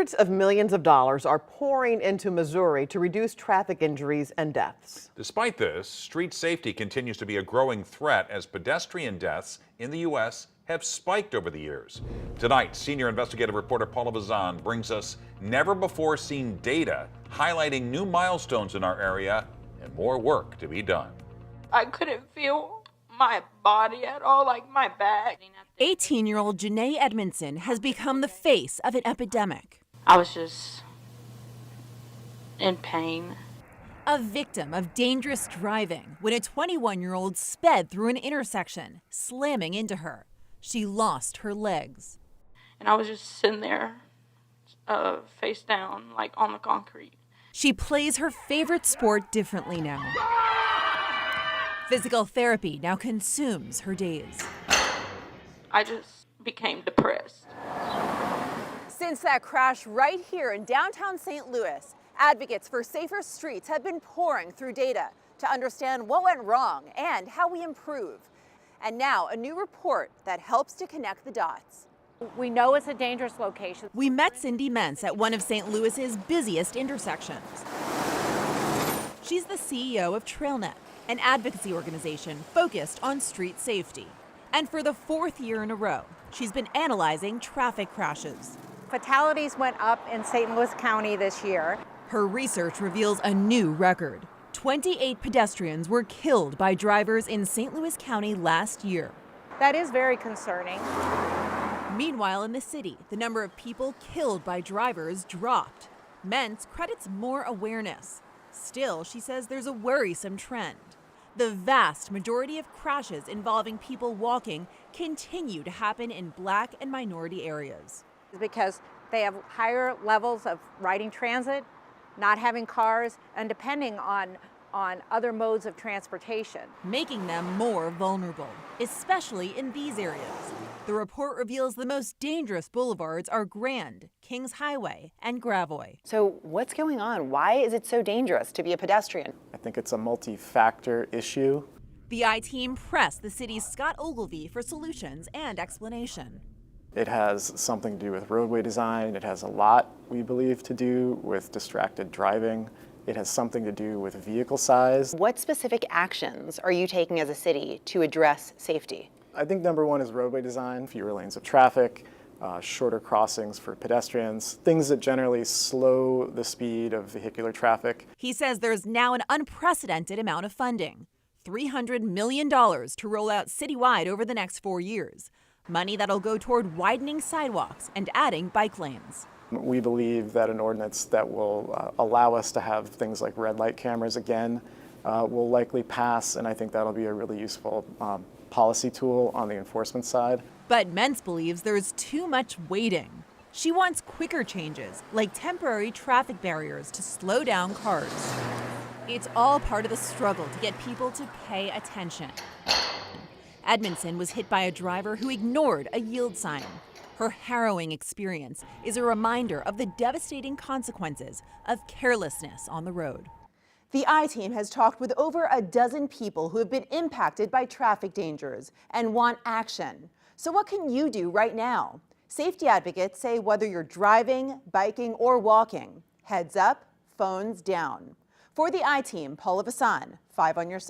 Hundreds of millions of dollars are pouring into Missouri to reduce traffic injuries and deaths. Despite this, street safety continues to be a growing threat as pedestrian deaths in the U.S. have spiked over the years. Tonight, senior investigative reporter Paula Vazan brings us never-before-seen data highlighting new milestones in our area and more work to be done. I couldn't feel my body at all, like my back. 18-year-old Janae Edmondson has become the face of an epidemic. I was just in pain. A victim of dangerous driving when a 21-year-old sped through an intersection, slamming into her. She lost her legs. And I was just sitting there, face down, like on the concrete. She plays her favorite sport differently now. Physical therapy now consumes her days. I just became depressed. Since that crash right here in downtown St. Louis, advocates for safer streets have been pouring through data to understand what went wrong and how we improve. And now a new report that helps to connect the dots. We know it's a dangerous location. We met Cindy Mentz at one of St. Louis's busiest intersections. She's the CEO of TrailNet, an advocacy organization focused on street safety. And for the 4th year in a row, she's been analyzing traffic crashes. Fatalities went up in St. Louis County this year. Her research reveals a new record. 28 pedestrians were killed by drivers in St. Louis County last year. That is very concerning. Meanwhile, in the city, the number of people killed by drivers dropped. Mentz credits more awareness. Still, she says there's a worrisome trend. The vast majority of crashes involving people walking continue to happen in Black and minority areas. Because they have higher levels of riding transit, not having cars, and depending on other modes of transportation. Making them more vulnerable, especially in these areas. The report reveals the most dangerous boulevards are Grand, Kings Highway, and Gravois. So what's going on? Why is it so dangerous to be a pedestrian? I think it's a multi-factor issue. The I-Team pressed the city's Scott Ogilvie for solutions and explanation. It has something to do with roadway design. It has a lot, we believe, to do with distracted driving. It has something to do with vehicle size. What specific actions are you taking as a city to address safety? I think number one is roadway design, fewer lanes of traffic, shorter crossings for pedestrians, things that generally slow the speed of vehicular traffic. He says there's now an unprecedented amount of funding, $300 million to roll out citywide over the next 4 years. Money that'll go toward widening sidewalks and adding bike lanes. We believe that an ordinance that will allow us to have things like red light cameras again will likely pass, and I think that'll be a really useful policy tool on the enforcement side. But Mentz believes there's too much waiting. She wants quicker changes, like temporary traffic barriers to slow down cars. It's all part of the struggle to get people to pay attention. Edmondson was hit by a driver who ignored a yield sign. Her harrowing experience is a reminder of the devastating consequences of carelessness on the road. The I-Team has talked with over a dozen people who have been impacted by traffic dangers and want action. So what can you do right now? Safety advocates say whether you're driving, biking, or walking, heads up, phones down. For the I-Team, Paula Vazan, 5 on your side.